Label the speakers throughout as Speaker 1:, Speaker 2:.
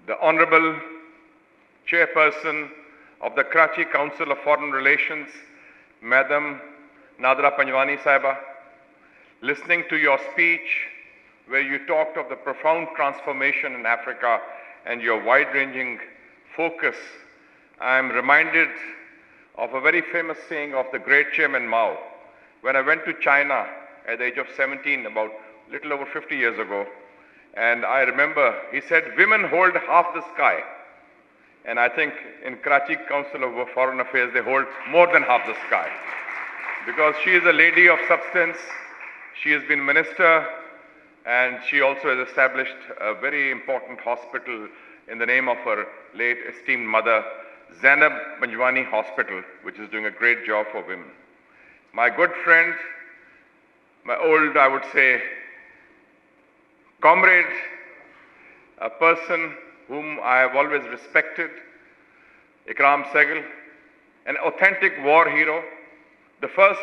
Speaker 1: the Honorable Chairperson of the Karachi Council of Foreign Relations, Madam Nadra Panjwani Saiba, listening to your speech where you talked of the profound transformation in Africa and your wide-ranging focus, I am reminded of a very famous saying of the great Chairman Mao. When I went to China at the age of 17, about a little over 50 years ago, and I remember he said, women hold half the sky. And I think in Karachi Council of Foreign Affairs, they hold more than half the sky. Because she is a lady of substance, she has been minister, and she also has established a very important hospital in the name of her late esteemed mother, Zainab Panjwani Hospital, which is doing a great job for women. My good friend, my old, I would say, comrade, a person whom I have always respected, Ikram Sehgal, an authentic war hero, the first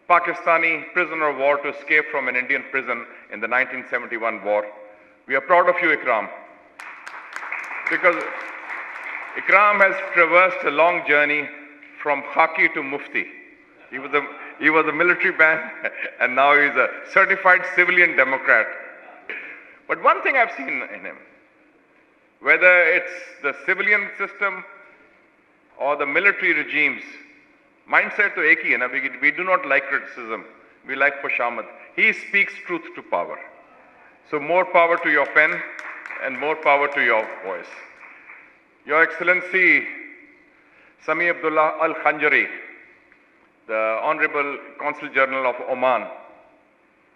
Speaker 1: Pakistani prisoner of war to escape from an Indian prison in the 1971 war. We are proud of you, Ikram, because Ikram has traversed a long journey from Khaki to Mufti. He was a military man and now he's a certified civilian Democrat. But one thing I've seen in him, whether it's the civilian system or the military regimes, mindset to ek hi hai na, we do not like criticism, we like pushamad. He speaks truth to power. So more power to your pen and more power to your voice. Your Excellency Sami Abdullah Al-Khanjari, the Honorable Consul General of Oman.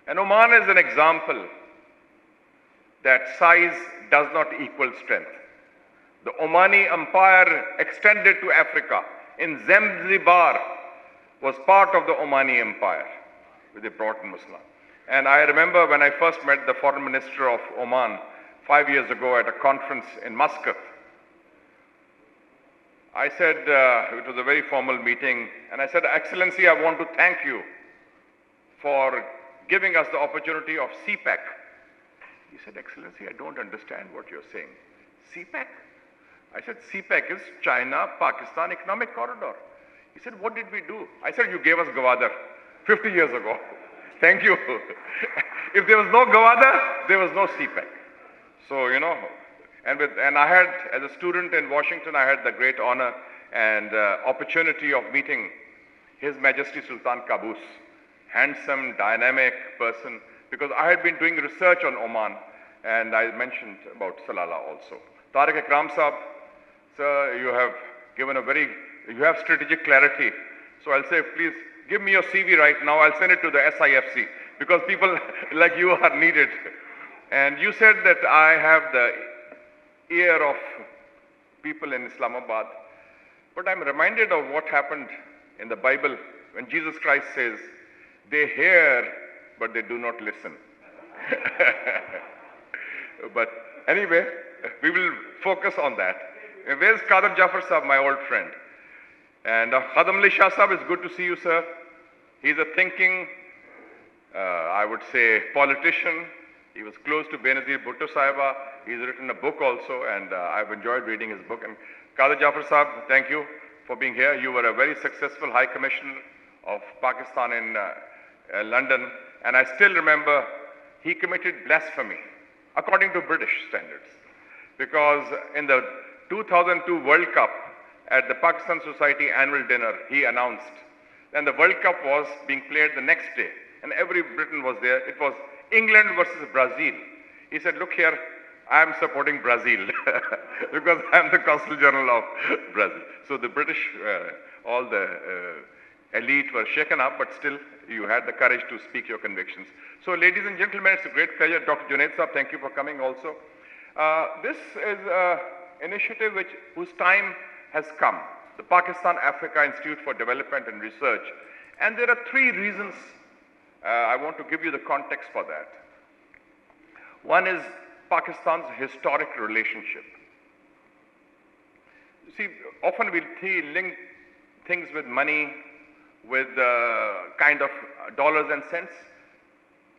Speaker 1: And Oman is an example that size does not equal strength. The Omani Empire extended to Africa. In Zanzibar was part of the Omani Empire with the brought in Muslim. And I remember when I first met the Foreign Minister of Oman 5 years ago at a conference in Muscat. I said, it was a very formal meeting, and I said, Excellency, I want to thank you for giving us the opportunity of CPEC. He said, Excellency, I don't understand what you're saying. CPEC? I said, CPEC is China-Pakistan Economic Corridor. He said, what did we do? I said, you gave us Gwadar 50 years ago. Thank you. If there was no Gwadar, there was no CPEC. So, you know, and I had, as a student in Washington, I had the great honor and opportunity of meeting His Majesty Sultan Qaboos, handsome, dynamic person, because I had been doing research on Oman, and I mentioned about Salalah also. Tariq Ikram Saab, sir, you have given you have strategic clarity. So I'll say, please give me your CV right now. I'll send it to the SIFC, because people like you are needed. And you said that I have the ear of people in Islamabad, but I'm reminded of what happened in the Bible when Jesus Christ says, they hear, but they do not listen. But anyway, we will focus on that. Where's Qadir Jafar Saab, my old friend? And Khadam Ali Shah Saab, it's good to see you, sir. He's a thinking, I would say, politician. He was close to Benazir Bhutto Sahiba. He's written a book also, and I've enjoyed reading his book. And Qadir Jafar Saab, thank you for being here. You were a very successful High Commissioner of Pakistan in London, and I still remember he committed blasphemy according to British standards, because in the 2002 World Cup at the Pakistan Society annual dinner, he announced, and the World Cup was being played the next day, and every Briton was there. It was England versus Brazil. He said, look here, I am supporting Brazil because I am the Consul General of Brazil. So the British, all the elite were shaken up, but still you had the courage to speak your convictions. So ladies and gentlemen, it's a great pleasure. Dr. Junaid Saab, thank you for coming also. This is an initiative whose time has come, the Pakistan Africa Institute for Development and Research. And there are three reasons I want to give you the context for that. One is Pakistan's historic relationship. You see, often we link things with money, with kind of dollars and cents.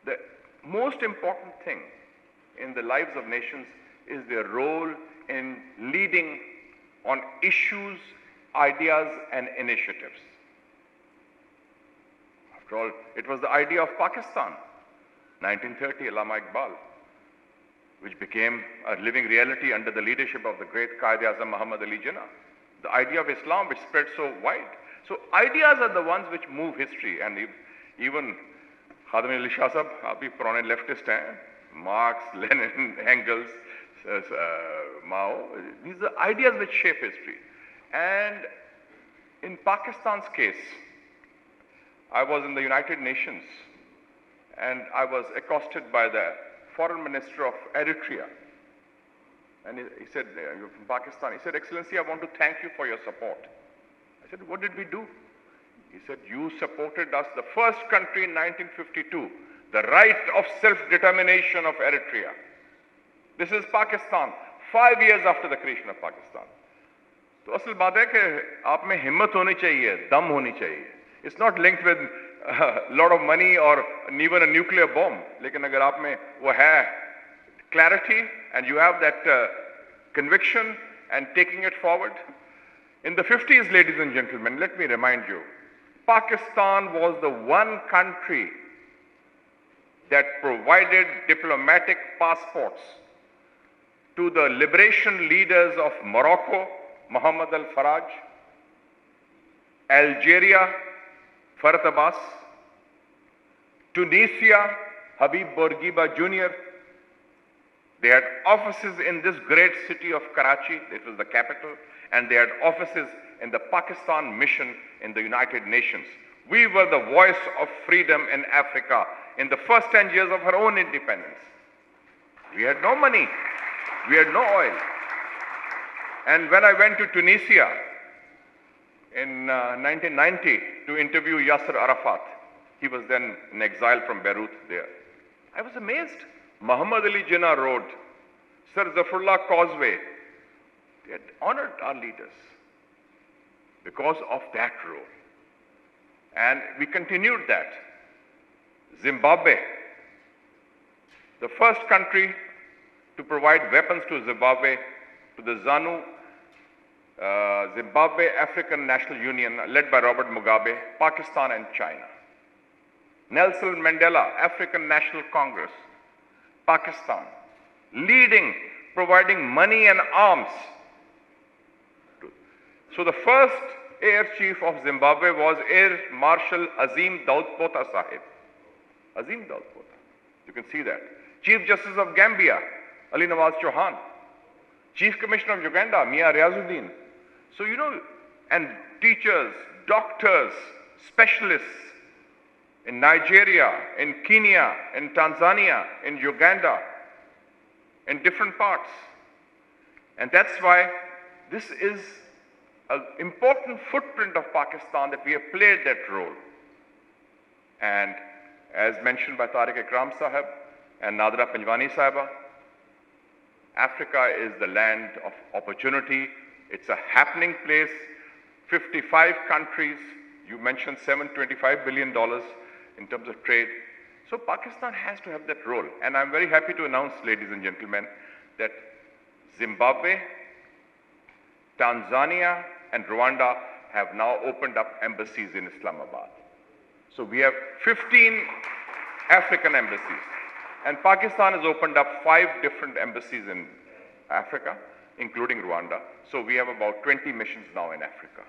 Speaker 1: The most important thing in the lives of nations is their role in leading on issues, ideas, and initiatives. After all, it was the idea of Pakistan, 1930, Allama Iqbal, which became a living reality under the leadership of the great Quaid-e-Azam Muhammad Ali Jinnah. The idea of Islam, which spread so wide. So ideas are the ones which move history, and even Khadam Ali Shah Sahab, abhi purane leftist hain, Marx, Lenin, Engels, Mao. These are ideas which shape history. And in Pakistan's case, I was in the United Nations, and I was accosted by the Foreign Minister of Eritrea. And he said, "You're from Pakistan." He said, "Excellency, I want to thank you for your support." I said, "What did we do?" He said, "You supported us, the first country in 1952, the right of self-determination of Eritrea. This is Pakistan, 5 years after the creation of Pakistan." तो असल बात है कि आप में हिम्मत होनी चाहिए, दम होनी चाहिए. It's not linked with a lot of money or even a nuclear bomb. लेकिन अगर आप में वो है clarity and you have that conviction and taking it forward. In the 50s, ladies and gentlemen, let me remind you, Pakistan was the one country that provided diplomatic passports to the liberation leaders of Morocco, Muhammad al-Faraj, Algeria, Farhat Abbas, Tunisia, Habib Bourguiba Jr. They had offices in this great city of Karachi, it was the capital, and they had offices in the Pakistan mission in the United Nations. We were the voice of freedom in Africa in the first 10 years of our own independence. We had no money, we had no oil. And when I went to Tunisia in 1990 to interview Yasser Arafat, he was then in exile from Beirut there, I was amazed. Muhammad Ali Jinnah Road, Sir Zafrullah Causeway, they had honored our leaders because of that role. And we continued that. Zimbabwe, the first country to provide weapons to Zimbabwe, to the ZANU, Zimbabwe African National Union, led by Robert Mugabe, Pakistan and China. Nelson Mandela, African National Congress, Pakistan, leading, providing money and arms. So the first Air Chief of Zimbabwe was Air Marshal Azim Daud-Pota Sahib. Azim Daud-Pota, you can see that. Chief Justice of Gambia, Ali Nawaz Chauhan. Chief Commissioner of Uganda, Mia Riazuddin. So, you know, and teachers, doctors, specialists in Nigeria, in Kenya, in Tanzania, in Uganda, in different parts. And that's why this is an important footprint of Pakistan that we have played that role. And as mentioned by Tariq Ikram Sahib and Nadra Panjwani Sahiba, Africa is the land of opportunity. It's a happening place. 55 countries, you mentioned $725 billion in terms of trade. So Pakistan has to have that role. And I'm very happy to announce, ladies and gentlemen, that Zimbabwe, Tanzania, and Rwanda have now opened up embassies in Islamabad. So we have 15 African embassies. And Pakistan has opened up 5 different embassies in Africa, including Rwanda. So we have about 20 missions now in Africa.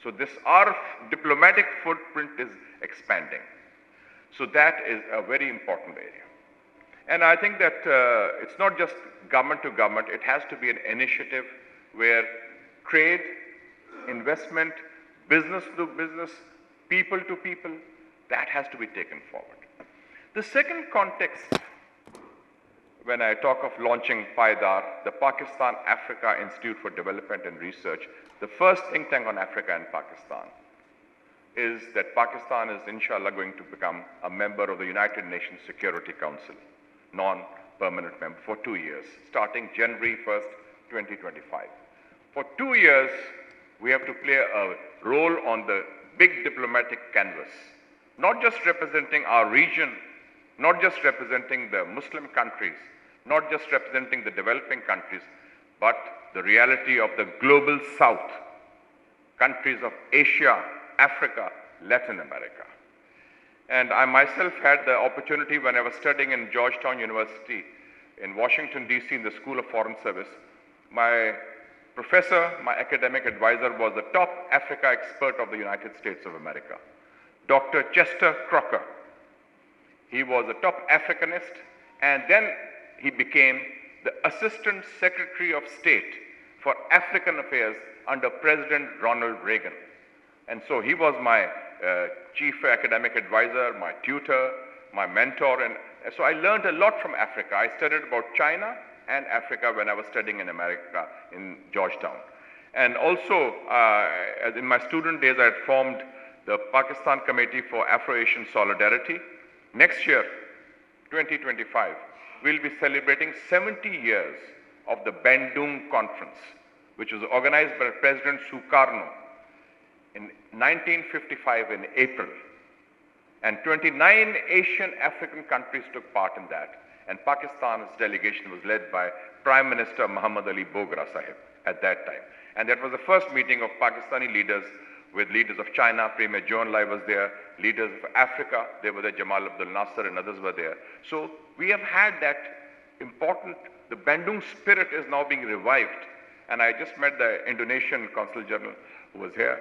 Speaker 1: So our diplomatic footprint is expanding. So that is a very important area. And I think that it's not just government to government, it has to be an initiative where trade, investment, business to business, people to people, that has to be taken forward. The second context, when I talk of launching PAIDAR, the Pakistan Africa Institute for Development and Research, the first think tank on Africa and Pakistan, is that Pakistan is inshallah going to become a member of the United Nations Security Council, non-permanent member, for 2 years, starting January 1st, 2025. For 2 years, we have to play a role on the big diplomatic canvas, not just representing our region, not just representing the Muslim countries, not just representing the developing countries, but the reality of the global South, countries of Asia, Africa, Latin America. And I myself had the opportunity when I was studying in Georgetown University in Washington, D.C. in the School of Foreign Service. My professor, my academic advisor was the top Africa expert of the United States of America, Dr. Chester Crocker. He was a top Africanist, and then he became the Assistant Secretary of State for African Affairs under President Ronald Reagan. And so he was my chief academic advisor, my tutor, my mentor, and so I learned a lot from Africa. I studied about China and Africa when I was studying in America, in Georgetown. And also, as in my student days, I had formed the Pakistan Committee for Afro-Asian Solidarity. Next year, 2025, we'll be celebrating 70 years of the Bandung Conference, which was organized by President Sukarno in 1955 in April. And 29 Asian African countries took part in that. And Pakistan's delegation was led by Prime Minister Muhammad Ali Bogra Sahib at that time. And that was the first meeting of Pakistani leaders with leaders of China. Premier Zhou Enlai was there, leaders of Africa, they were there, Jamal Abdul Nasser and others were there. So we have had that important, the Bandung spirit is now being revived. And I just met the Indonesian Consul General who was here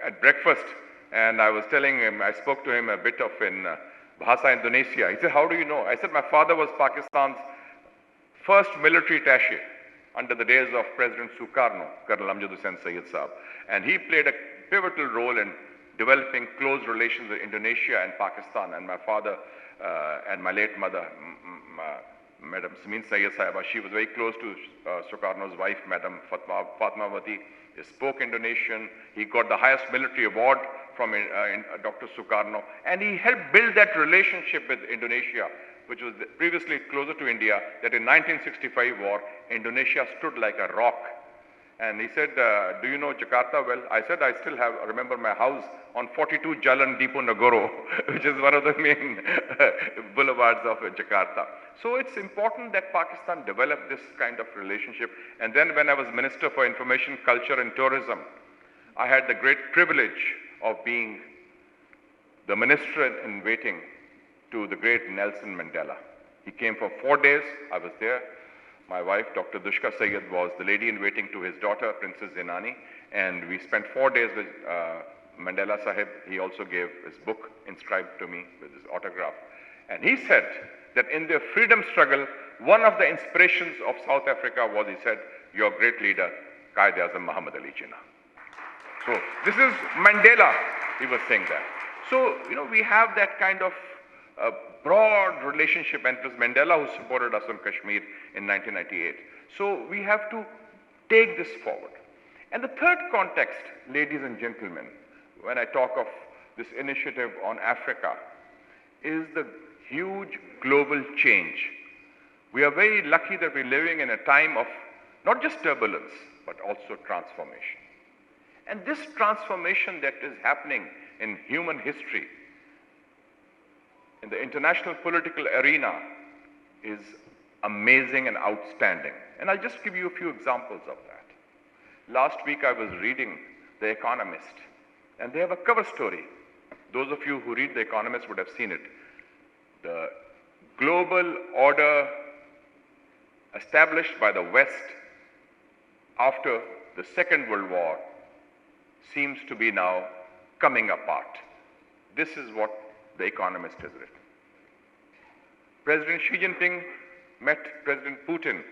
Speaker 1: at breakfast. And I was telling him, I spoke to him a bit of in Bahasa Indonesia. He said, how do you know? I said, my father was Pakistan's first military attaché under the days of President Sukarno, Colonel Amjad Hussain Sayyid Saab. And he played a pivotal role in developing close relations with Indonesia and Pakistan. And my father and my late mother, Madam Samin Sayyid Sahaba, she was very close to Sukarno's wife, Madam Fatmawati. He spoke Indonesian. He got the highest military award from Dr. Sukarno. And he helped build that relationship with Indonesia, which was previously closer to India, that in 1965 war, Indonesia stood like a rock. And he said, do you know Jakarta? Well, I said, I still remember my house on 42 Jalan Dipo Nagoro, which is one of the main boulevards of Jakarta. So it's important that Pakistan develop this kind of relationship. And then when I was Minister for Information, Culture and Tourism, I had the great privilege of being the minister in waiting to the great Nelson Mandela. He came for 4 days, I was there. My wife, Dr. Dushka Sayyed, was the lady in waiting to his daughter, Princess Zenani, and we spent 4 days with Mandela Sahib. He also gave his book inscribed to me with his autograph. And he said that in their freedom struggle, one of the inspirations of South Africa was, he said, your great leader, Quaid-e-Azam Muhammad Ali Jinnah. So this is Mandela, he was saying that. So, we have that kind of broad relationship, and it was Mandela who supported us on Kashmir in 1998. So we have to take this forward. And the third context, ladies and gentlemen, when I talk of this initiative on Africa, is the huge global change. We are very lucky that we're living in a time of not just turbulence, but also transformation. And this transformation that is happening in human history, in the international political arena, is amazing and outstanding. And I'll just give you a few examples of that. Last week I was reading The Economist, and they have a cover story. Those of you who read The Economist would have seen it. The global order established by the West after the Second World War seems to be now coming apart. This is what The Economist has written. President Xi Jinping met President Putin.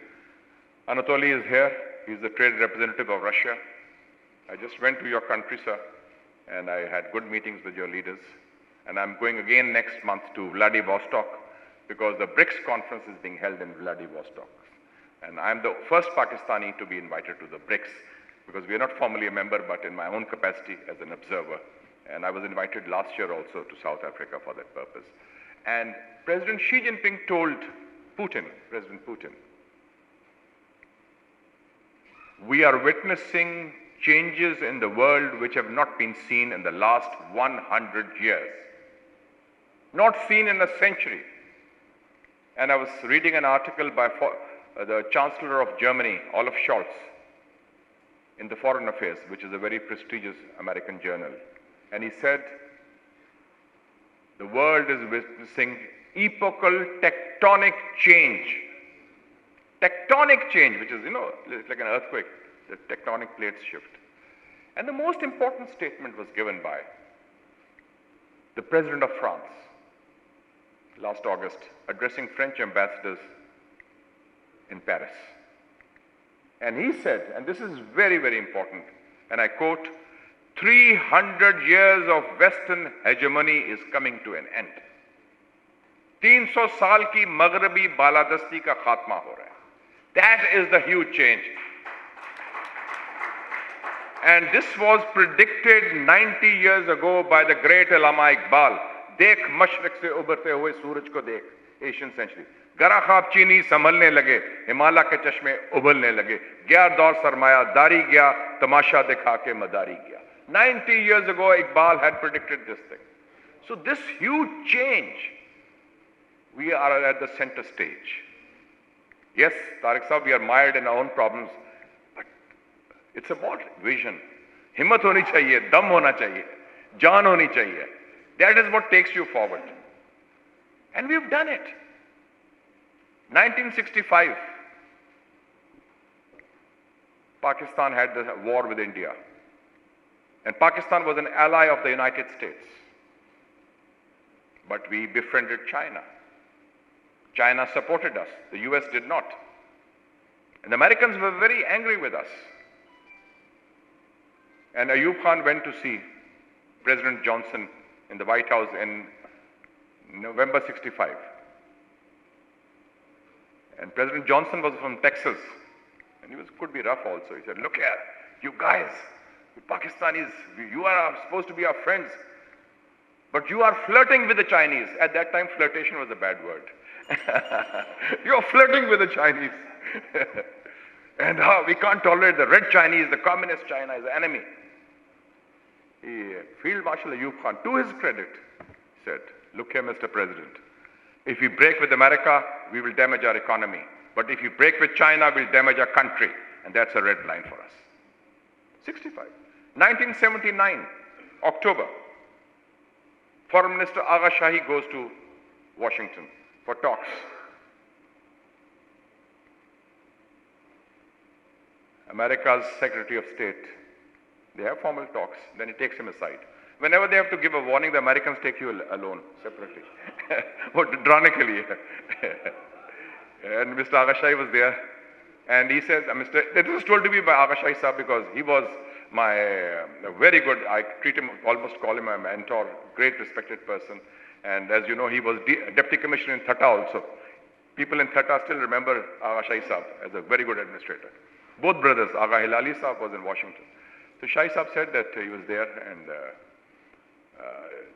Speaker 1: Anatoly is here. He's the trade representative of Russia. I just went to your country, sir, and I had good meetings with your leaders. And I'm going again next month to Vladivostok because the BRICS conference is being held in Vladivostok. And I'm the first Pakistani to be invited to the BRICS because we are not formally a member, but in my own capacity as an observer. And I was invited last year also to South Africa for that purpose. And President Xi Jinping told President Putin, we are witnessing changes in the world which have not been seen in the last 100 years. Not seen in a century. And I was reading an article by the Chancellor of Germany, Olaf Scholz, in the Foreign Affairs, which is a very prestigious American journal. And he said, the world is witnessing epochal tectonic change. Tectonic change, which is, it's like an earthquake, the tectonic plates shift. And the most important statement was given by the President of France last August, addressing French ambassadors in Paris. And he said, and this is very, very important, and I quote, 300 years of Western hegemony is coming to an end. 300 साल की मगरबी बालादस्ती का खात्मा हो रहा है. That is the huge change. And this was predicted 90 years ago by the great Allama Iqbal. देख मशरक से उभरते हुए सूरज को देख, एशियन सेंचुरी. गरा ख्वाब चीनी संभलने लगे, हिमालय के चश्मे उबलने लगे. गया दौर सरमाया, दारी गया, तमाशा दिखा के मदारी गया. 90 years ago, Iqbal had predicted this thing. So this huge change, we are at the center stage. Yes, Tariq Sahab, we are mired in our own problems, but it's about vision. Himmat honi chahiye, dam hona chahiye, jaan honi chahiye. That is what takes you forward. And we've done it. 1965, Pakistan had the war with India. And Pakistan was an ally of the United States. But we befriended China. China supported us. The US did not. And the Americans were very angry with us. And Ayub Khan went to see President Johnson in the White House in November 65. And President Johnson was from Texas. And he could be rough also. He said, look here, you guys, you Pakistanis, you are supposed to be our friends. But you are flirting with the Chinese. At that time, flirtation was a bad word. You're flirting with the Chinese. And we can't tolerate the red Chinese, the communist China is the enemy. Field Marshal Ayub Khan, to his credit, said, look here, Mr. President, if we break with America, we will damage our economy. But if we break with China, we'll damage our country. And that's a red line for us. 65. 1979, October. Foreign Minister Agha Shahi goes to Washington for talks. America's Secretary of State, they have formal talks, then he takes him aside. Whenever they have to give a warning, the Americans take you alone, separately. Ironically. And Mr. Agha Shahi was there, and he said, this was told to me by Agha Shahi Sahab because he was my very good, I treat him, almost call him a mentor, great respected person. And as you know, he was Deputy Commissioner in Khatra also. People in Khatra still remember Agha Shahi Sahab as a very good administrator. Both brothers, Agha Hilali Sahab was in Washington. So Shahi Sahab said that he was there, and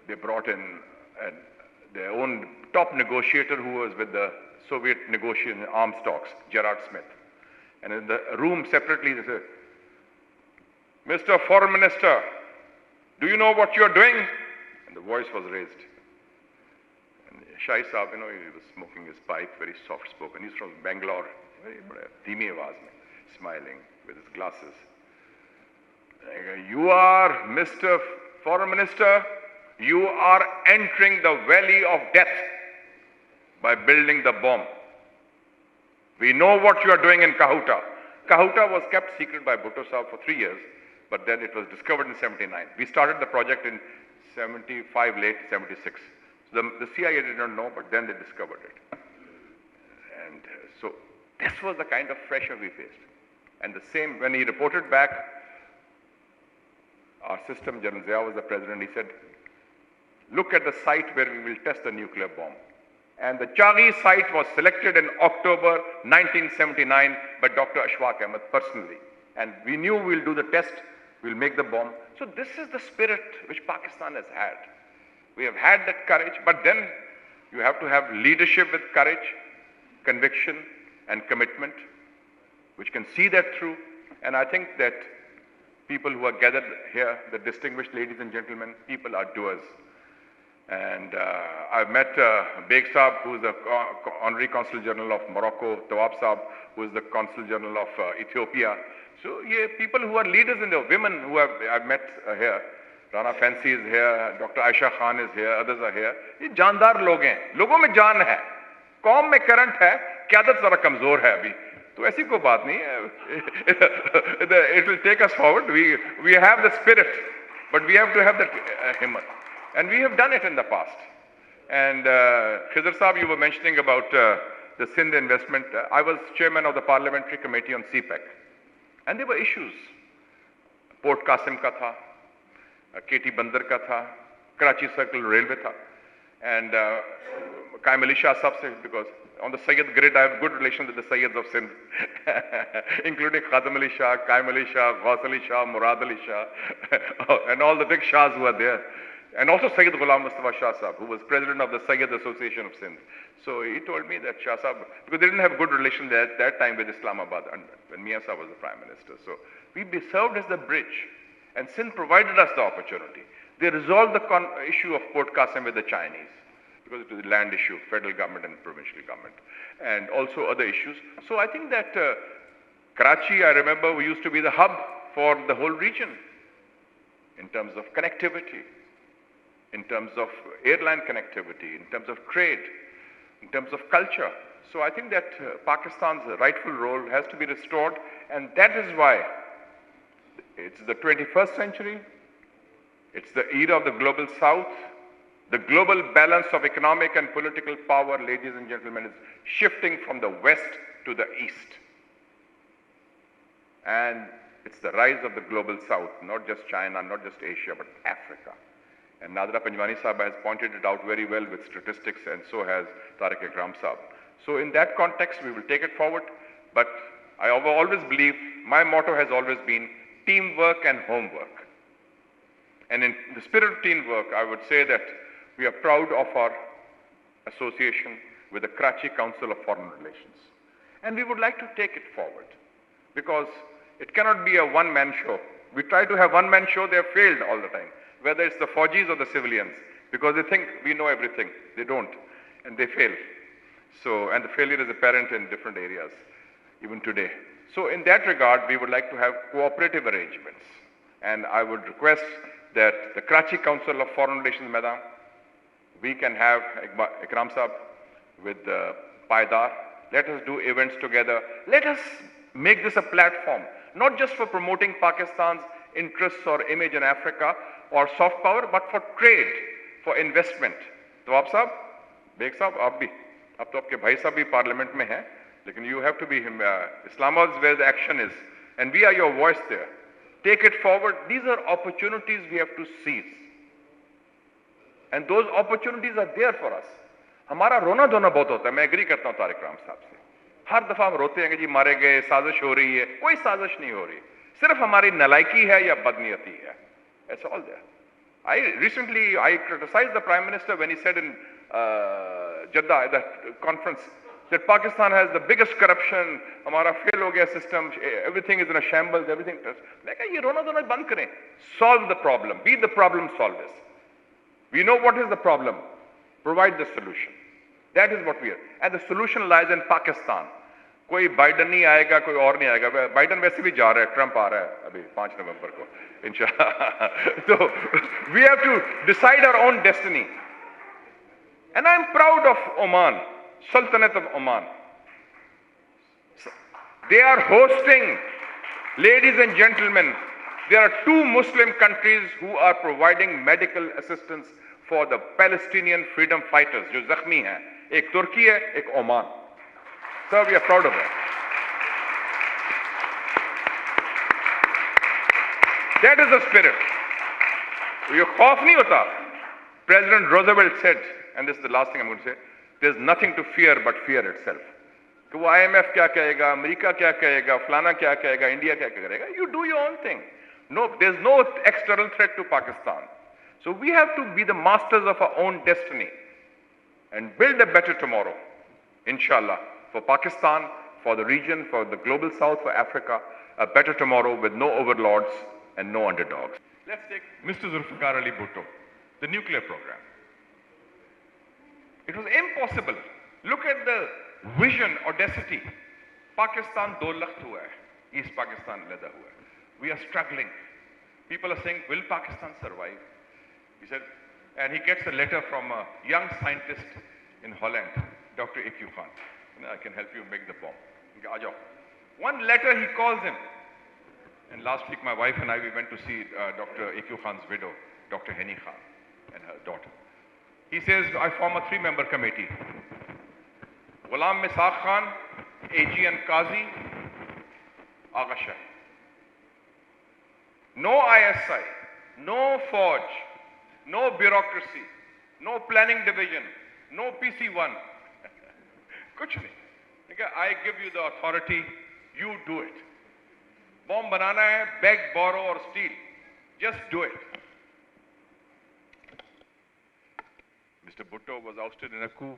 Speaker 1: they brought in their own top negotiator who was with the Soviet negotiation in arms talks, Gerard Smith. And in the room separately they said, Mr. Foreign Minister, do you know what you're doing? And the voice was raised. And Shahi Sahab, he was smoking his pipe, very soft spoken. He's from Bangalore, very dheemi awaz mein, smiling with his glasses. You are, Mr. Foreign Minister, you are entering the valley of death by building the bomb. We know what you are doing in Kahuta. Kahuta was kept secret by Bhutto Sahab for 3 years, but then it was discovered in 79. We started the project in 75, late 76. So the CIA did not know, but then they discovered it. And so this was the kind of pressure we faced. And the same, when he reported back, our system, General Zia was the president, he said, look at the site where we will test the nuclear bomb. And the Chaghi site was selected in October 1979 by Dr. Ashfaq Ahmed personally. And we knew we'll do the test, we'll make the bomb. So this is the spirit which Pakistan has had. We have had that courage, but then you have to have leadership with courage, conviction, and commitment, which can see that through. And I think that people who are gathered here, the distinguished ladies and gentlemen, people are doers. And I've met Beg Saab, who is the Honorary Consul General of Morocco, Tawab Saab, who is the Consul General of Ethiopia. So yeah, people who are leaders in the women who I've met here. Rana Fancy is here, Dr. Aisha Khan is here, others are here. ये जानदार लोग हैं, लोगों में जान है, कौम में करंट है, क़यादत ज़रा कमज़ोर है अभी. तो ऐसी कोई बात नहीं है. It will take us forward. We have the spirit, but we have to have that himmat. And we have done it in the past. And Khidr Saab, you were mentioning about the Sindh investment. I was chairman of the parliamentary committee on CPEC. And there were issues. Port Qasim ka tha, KT Bandar ka tha, Karachi Circle Railway tha. And Qaim Ali Shah Saab se, because on the Sayyid grid, I have good relations with the Sayyids of Sindh, including Khatam Ali Shah, Qaim Ali Shah, Ghaus Ali Shah, Murad Ali Shah, and all the big Shahs who are there. And also Sayyid Ghulam Mustafa Shah Saab, who was president of the Sayyid Association of Sindh. So he told me that Shah Saab, because they didn't have good relation at that time with Islamabad, and when Mian Saab was the Prime Minister. So we served as the bridge, and Sindh provided us the opportunity. They resolved the issue of Port Qasim with the Chinese, because it was a land issue, federal government and provincial government, and also other issues. So I think that Karachi, I remember, we used to be the hub for the whole region in terms of connectivity, in terms of airline connectivity, in terms of trade, in terms of culture. So I think that Pakistan's rightful role has to be restored, and that is why it's the 21st century, it's the era of the global south. The global balance of economic and political power, ladies and gentlemen, is shifting from the west to the east. And it's the rise of the global south, not just China, not just Asia, but Africa. And Nadra Panjwani Saab has pointed it out very well with statistics, and so has Tariq Ikram Saab. So in that context, we will take it forward. But I have always believed, my motto has always been teamwork and homework. And in the spirit of teamwork, I would say that we are proud of our association with the Karachi Council of Foreign Relations. And we would like to take it forward, because it cannot be a one-man show. We try to have one-man show, they have failed all the time, whether it's the Fauji's or the civilians, because they think we know everything. They don't, and they fail. So, and the failure is apparent in different areas, even today. So in that regard, we would like to have cooperative arrangements. And I would request that the Karachi Council of Foreign Relations, Madam, we can have Ikram Saab with Paidar. Let us do events together. Let us make this a platform, not just for promoting Pakistan's interests or image in Africa or soft power, but for trade, for investment. So aap Saab, Beg Saab, aap bhi. Ab to aapke bhai saab bhi parliament mein hai, lekin you have to be Islamabad is where the action is, and we are your voice there. Take it forward. These are opportunities we have to seize. And those opportunities are there for us. हमारा रोना धोना बहुत होता है. मैं agree करता हूँ तारिक राम साहब से. हर दफा हम रोते हैं कि जी मारे गए, साजिश हो रही है. कोई साजिश नहीं हो रही. सिर्फ हमारी नालायकी है या बदनीयती है. That's all there. I criticized the Prime Minister when he said in Jeddah at that conference that Pakistan has the biggest corruption. हमारा fail हो गया system. Everything is in a shambles. Everything. मैं कहा ये रोना धोना बंद करें. Solve the problem. Be the problem solvers. We know what is the problem. Provide the solution. That is what we are. And the solution lies in Pakistan. कोई Biden नहीं आएगा, कोई और नहीं आएगा. बाइडन वैसे भी जा रहा है, ट्रंप आ रहा है अभी 5 नवंबर को इंशाल्लाह. So we have to decide our own destiny. And I'm proud of Oman, Sultanate of Oman. They are hosting, ladies and gentlemen, there are 2 Muslim countries who are providing medical assistance for the Palestinian freedom fighters जो जख्मी हैं. एक तुर्की है, एक Oman. So we are proud of that. That is the spirit. ये खौफ नहीं होता. President Roosevelt said, and this is the last thing I'm going to say, there's nothing to fear but fear itself. कि वो IMF क्या कहेगा, America क्या कहेगा, फलाना क्या कहेगा, इंडिया क्या करेगा. You do your own thing. No, there's no external threat to Pakistan. So we have to be the masters of our own destiny and build a better tomorrow, inshallah, for Pakistan, for the region, for the global south, for Africa, a better tomorrow with no overlords and no underdogs. Let's take Mr. Zulfikar Ali Bhutto, the nuclear program. It was impossible. Look at the vision, audacity. Pakistan do lakht hua hai. East Pakistan leda hua hai. We are struggling. People are saying, will Pakistan survive? He said, and he gets a letter from a young scientist in Holland, Dr. A.Q. Khan. I can help you make the bomb. One letter he calls him. And last week my wife and I, we went to see Dr. A.Q. Khan's widow, Dr. Henny Khan, and her daughter. He says, I form a 3-member committee. Ghulam Misaq Khan, AG and Qazi, Agha Shah. No ISI, no forge, no bureaucracy, no planning division, no PC1. Kuch nahi. I give you the authority, you do it. Bomb banana hai, beg, borrow or steal. Just do it. Mr. Bhutto was ousted in a coup.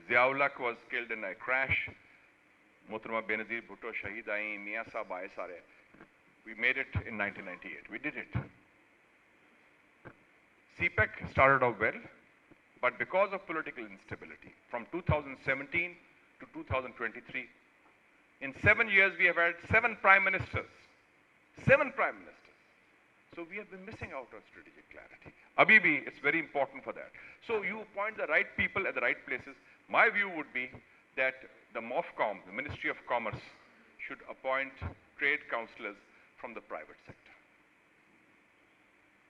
Speaker 1: Ziaulak was killed in a crash. Muhtarama Benazir Bhutto Shaheed aayi, Mian Sahab aaye sare. We made it in 1998. We did it. CPEC started off well, but because of political instability, from 2017 to 2023, in 7 years we have had 7 prime ministers. 7 prime ministers. So we have been missing out on strategic clarity. Abibi, it's very important for that. So you appoint the right people at the right places. My view would be that the MOFCOM, the Ministry of Commerce, should appoint trade counselors from the private sector.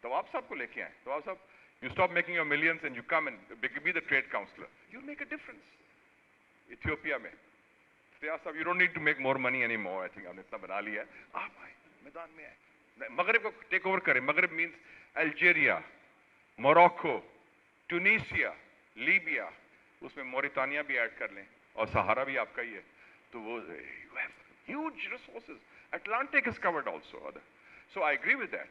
Speaker 1: So you stop making your millions and you come and be the trade counselor. You'll make a difference. Ethiopia, you don't need to make more money anymore. I think Maghreb ko take over kare. Maghreb means Algeria, Morocco, Tunisia, Libya. Usme Mauritania bhi add kar le. Aur Sahara bhi aapka hi hai. So you have huge resources. Atlantic is covered also. So I agree with that.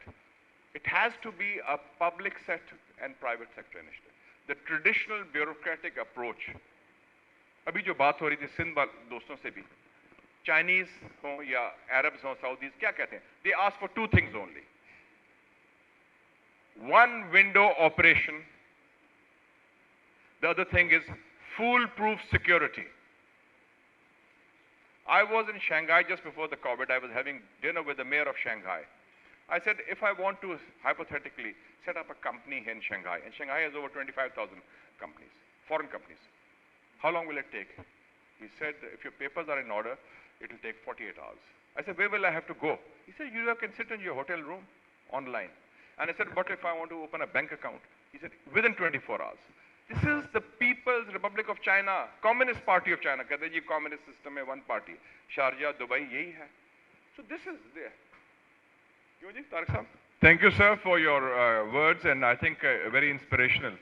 Speaker 1: It has to be a public sector and private sector initiative. The traditional bureaucratic approach. अभी जो बात हो रही थी सिंध दोस्तों से भी, Chinese हो या Arabs हो, Saudis, क्या कहते हैं? They ask for 2 things only. One window operation. The other thing is foolproof security. I was in Shanghai just before the COVID. I was having dinner with the mayor of Shanghai. I said, if I want to hypothetically set up a company here in Shanghai, and Shanghai has over 25,000 companies, foreign companies, how long will it take? He said, if your papers are in order, it will take 48 hours. I said, where will I have to go? He said, you can sit in your hotel room online. And I said, but if I want to open a bank account? He said, within 24 hours. This is the People's Republic of China, Communist Party of China. कहते हैं जी communist system में one party. Sharjah, Dubai, यही है. So this is there. क्यों जी, तारक साहब? Thank you, sir, for your words, and I think very inspirational.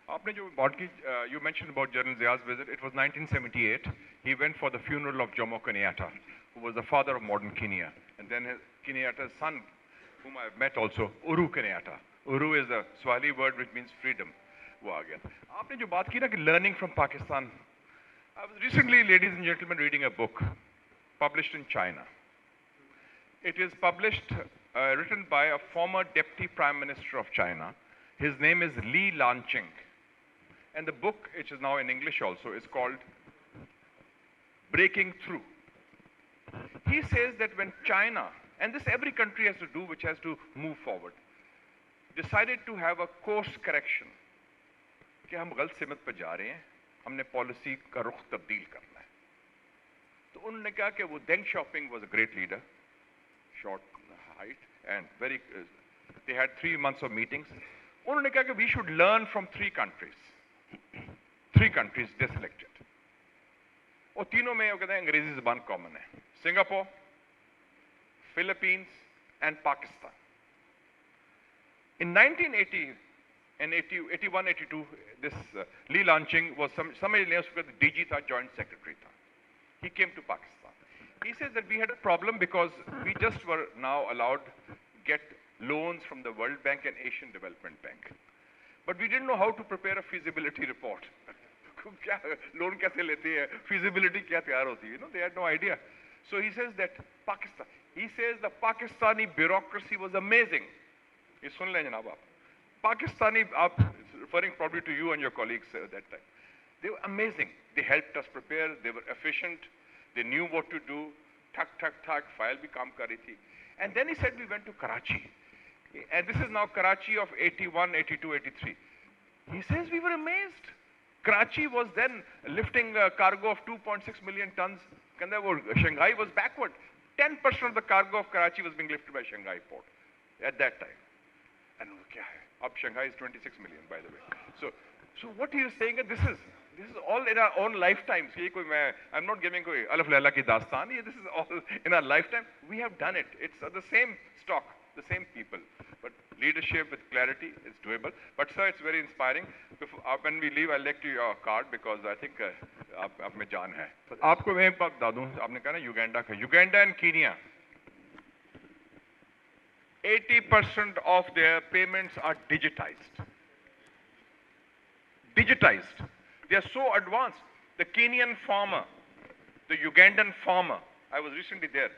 Speaker 1: आपने जो बात की, you mentioned about General Zia's visit. It was 1978. He went for the funeral of Jomo Kenyatta, who was the father of modern Kenya, and then Kenyatta's son, whom I have met also, Uhuru Kenyatta. Uhuru is a Swahili word which means freedom. वो आ गया. आपने जो बात की ना कि learning from Pakistan. I was recently, ladies and gentlemen, reading a book published in China. It is published, written by a former deputy prime minister of China. His name is Li Lanqing. And the book, which is now in English also, is called Breaking Through. He says that when China, and this every country has to do which has to move forward, decided to have a course correction, कि हम गलत सिमत पर जा रहे हैं, हमने policy का रुख तब्दील करना है. तो उन्होंने कहा कि वो Deng Xiaoping was a great leader, short height, and very, they had 3 months of meetings. उन्होंने कहा कि we should learn from 3 countries. 3 countries they selected. और तीनों में वो कहते हैं अंग्रेजी ज़बान कॉमन है. Singapore, Philippines, and Pakistan. In 1980 and 81, 82, this Li Lanqing was somebody else because the DG tha, Joint Secretary tha. He came to Pakistan. He says that we had a problem because we just were now allowed to get loans from the World Bank and Asian Development Bank. But we didn't know how to prepare a feasibility report. Loan kaise lete hai? Feasibility kya taiyar hoti hai? They had no idea. So he says that Pakistan, he says the Pakistani bureaucracy was amazing. Ye sun le janab aap. Pakistani, referring probably to you and your colleagues at that time. They were amazing. They helped us prepare. They were efficient. They knew what to do. Thak, thak, thak, file bhi kaam kar rahi thi. And then he said we went to Karachi. And this is now Karachi of 81, 82, 83. He says we were amazed. Karachi was then lifting a cargo of 2.6 million tons. Shanghai was backward. 10% of the cargo of Karachi was being lifted by Shanghai port at that time. And kya hai? Ab Shanghai is 26 million, by the way. So what he is saying, this is all in our own lifetimes. I'm not giving Alaf Laila ki dastan. This is all in our lifetime. We have done it. It's the same stock, the same people. But leadership with clarity is doable. But sir, it's very inspiring. When we leave, I'll let you your card because I think आप में जान है. आपको मैं एक बात बता दूं. आपने कहा ना युगांडा का. Uganda and Kenya. 80% of their payments are digitized. Digitized. They are so advanced. The Kenyan farmer, the Ugandan farmer, I was recently there,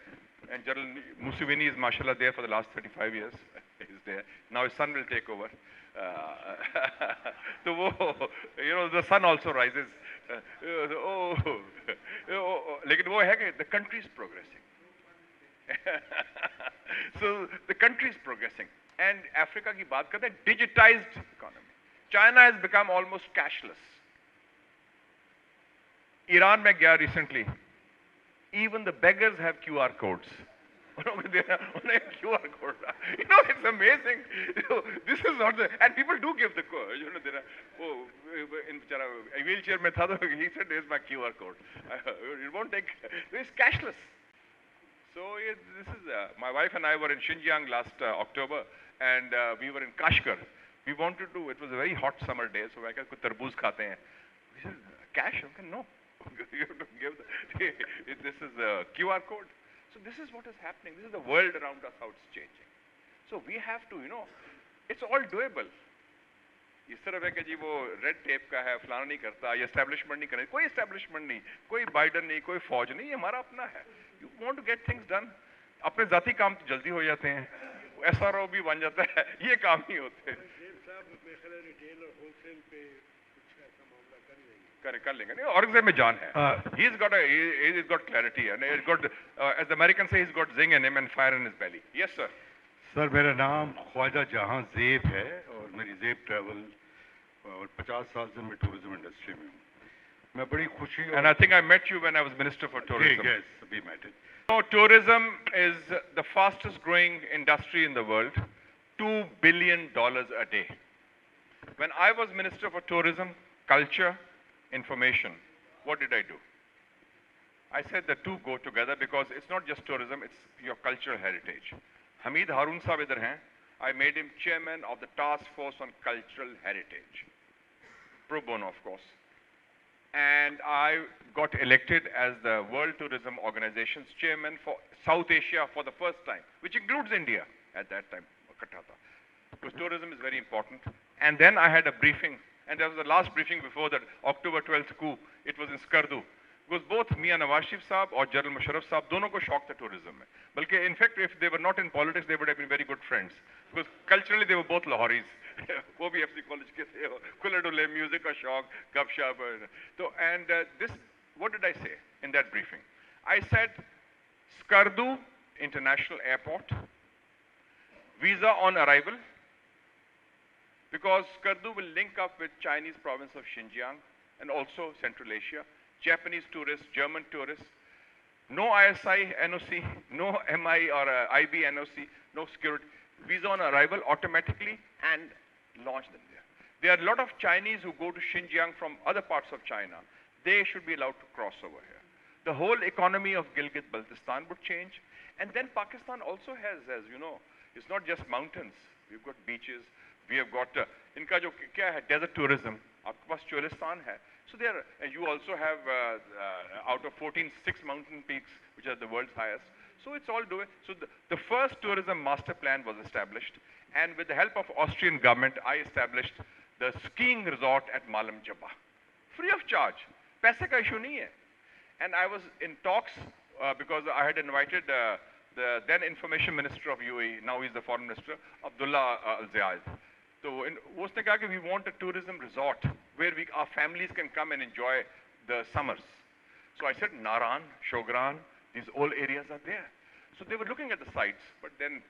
Speaker 1: and General Museveni is mashallah there for the last 35 years. He's there. Now his son will take over. So, the sun also rises. The country is progressing. So the country is progressing. And Africa ki baat karte hain, digitized economy. China has become almost cashless. Iran mein gaya recently. Even the beggars have QR codes. QR code. It's amazing. This is not the, and people do give the code. In a wheelchair mein tha, he said, "Here's my QR code." It won't take. It's cashless. So this is my wife and I were in Xinjiang last October, and we were in Kashgar. We wanted to. It was a very hot summer day, so I said, "Kuch tarboos khate hain." He said, "Cash?" I said, "No." You have to give this is a QR code. So this is what is happening. This is the world around us, how it's changing. So we have to, it's all doable. इस तरह है कि जी वो red tape का है, फलाना नहीं करता, ये एस्टैब्लिशमेंट नहीं करता, कोई एस्टैब्लिशमेंट नहीं, कोई बाइडन नहीं, कोई फौज नहीं, ये हमारा अपना है. You want to get things done. अपने जाती काम तो जल्दी हो जाते हैं, SRO भी बन जाता है, ये काम ही होते हैं. कर लेंगे नहीं औरंगजेब में जान है. He's got clarity and he's got as the Americans say, he's got zing in him and fire in his belly. Yes sir.
Speaker 2: Sir मेरा नाम ख्वाजा जहां ज़ेब है और मेरी ज़ेब ट्रैवल और 50 साल से मैं टूरिज्म इंडस्ट्री में हूँ. मैं बड़ी खुशी.
Speaker 1: And I think I met you when I was Minister for Tourism.
Speaker 2: Yes, we met it.
Speaker 1: So tourism is the fastest growing industry in the world. $2 billion a day. When I was Minister for Tourism, Culture, Information, what did I do? I said the two go together because it's not just tourism, it's your cultural heritage. Hamid Haroon Sahab idhar hain. I made him chairman of the task force on cultural heritage. Pro bono, of course. And I got elected as the World Tourism Organization's chairman for South Asia for the first time, which includes India at that time, Khatra. Because tourism is very important. And then I had a briefing. And that was the last briefing before that October 12th coup. It was in Skardu. Because both Mian Nawaz Sharif Saab or General Musharraf Saab, dono ko shock tha tourism mein. Balki in fact, if they were not in politics, they would have been very good friends. Because culturally, they were both Lahoris. वो भी FC college के थे. Kuladule, music का शौक, गपशप. So and this, what did I say in that briefing? I said, Skardu International Airport, visa on arrival. Because Skardu will link up with Chinese province of Xinjiang and also Central Asia, Japanese tourists, German tourists, no ISI NOC, no MI or IB NOC, no security, visa on arrival automatically and launch them there. There are a lot of Chinese who go to Xinjiang from other parts of China. They should be allowed to cross over here. The whole economy of Gilgit-Baltistan would change. And then Pakistan also has, as you know, it's not just mountains. We've got beaches. We have got, इनका जो क्या है, desert tourism, आपके पास Cholistan है. So there, you also have, out of 14, 6 mountain peaks, which are the world's highest. So it's all doing. So the first tourism master plan was established. And with the help of Austrian government, I established the skiing resort at Malam Jabba. Free of charge. पैसे का issue नहीं है. And I was in talks, because I had invited the then information minister of UAE, now he's the foreign minister, Abdullah Al-Zayed. So उसने कहा कि we want a tourism resort where our families can come and enjoy the summers. So I said Naran, Shogran, these all areas are there. So they were looking at the sites, but then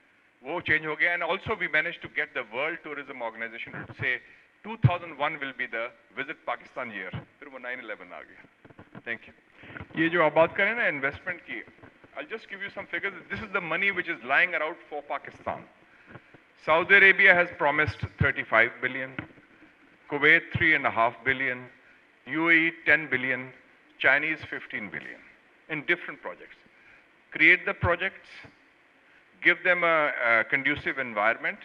Speaker 1: wo change ho gaya. And also we managed to get the World Tourism Organization to say 2001 will be the Visit Pakistan year. Phir wo 9/11 aa gaya. Thank you. Ye jo aap baat kare na investment ki, I'll just give you some figures. This is the money which is lying around for Pakistan. Saudi Arabia has promised 35 billion, Kuwait 3.5 billion, UAE 10 billion, Chinese 15 billion in different projects. Create the projects, give them a conducive environment,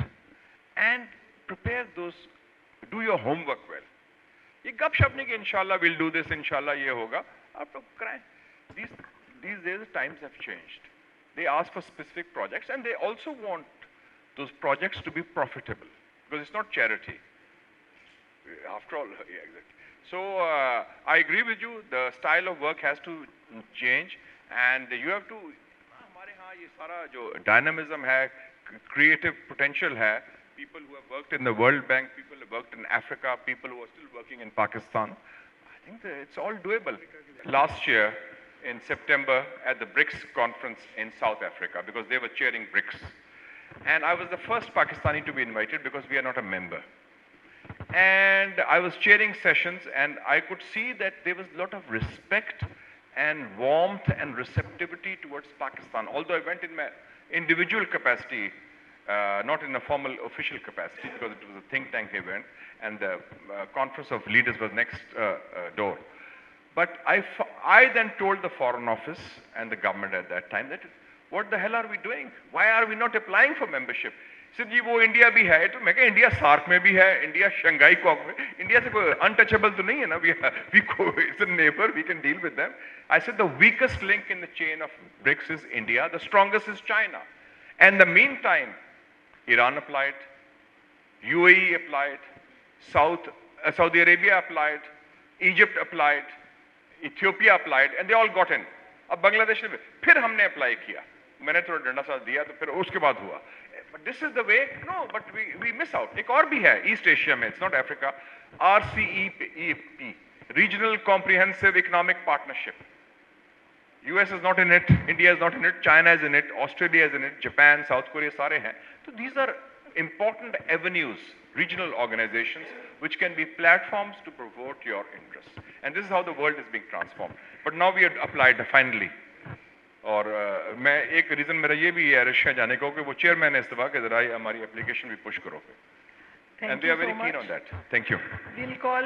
Speaker 1: and prepare those, do your homework well. Ye gap shap nahi ki inshallah we'll do this, inshallah ye hoga. Aap log karaye. These days the times have changed. They ask for specific projects, and they also want those projects to be profitable, because it's not charity. After all, yeah, exactly. So I agree with you, the style of work has to change, and you have to, हमारे यहाँ ये सारा जो dynamism है, creative potential है, people who have worked in the World Bank, people who have worked in Africa, people who are still working in Pakistan, I think that it's all doable. Last year in September at the BRICS conference in South Africa, because they were chairing BRICS, and I was the first Pakistani to be invited because we are not a member. And I was chairing sessions, and I could see that there was a lot of respect and warmth and receptivity towards Pakistan. Although I went in my individual capacity, not in a formal official capacity, because it was a think tank event, and the conference of leaders was next door. But I then told the Foreign Office and the government at that time that, what the hell are we doing? Why are we not applying for membership? Said, जी वो India भी है, तो मैं कहा India SAARC में भी है, India Shanghai Kock में, इंडिया से कोई untouchable तो नहीं है ना, it's a neighbor, we can deal with them. I said the weakest link in the chain of BRICS is India, the strongest is China. And in the meantime, Iran applied, UAE applied, Saudi Arabia applied, Egypt applied, Ethiopia applied, and they all got in. अब बांग्लादेश ने फिर हमने apply किया, मैंने थोड़ा डंडा सा दिया तो फिर उसके बाद हुआ. But this is the way, no, but we miss out. एक और भी है East Asia में, it's not Africa, RCEP, Regional Comprehensive Economic Partnership. US is not in it, India is not in it, China is in it, Australia is in it, Japan, South Korea, सारे हैं. So these are important avenues, regional organizations, which can be platforms to promote your interests. And this is how the world is being transformed. But now we have applied finally. और मैं एक reason मेरा ये भी है Russia जाने को कि वो चेयरमैन ने इस्तीफा के ज़रा हमारी एप्लीकेशन भी पुश करो. And they are very keen on that. Thank you.
Speaker 3: We'll call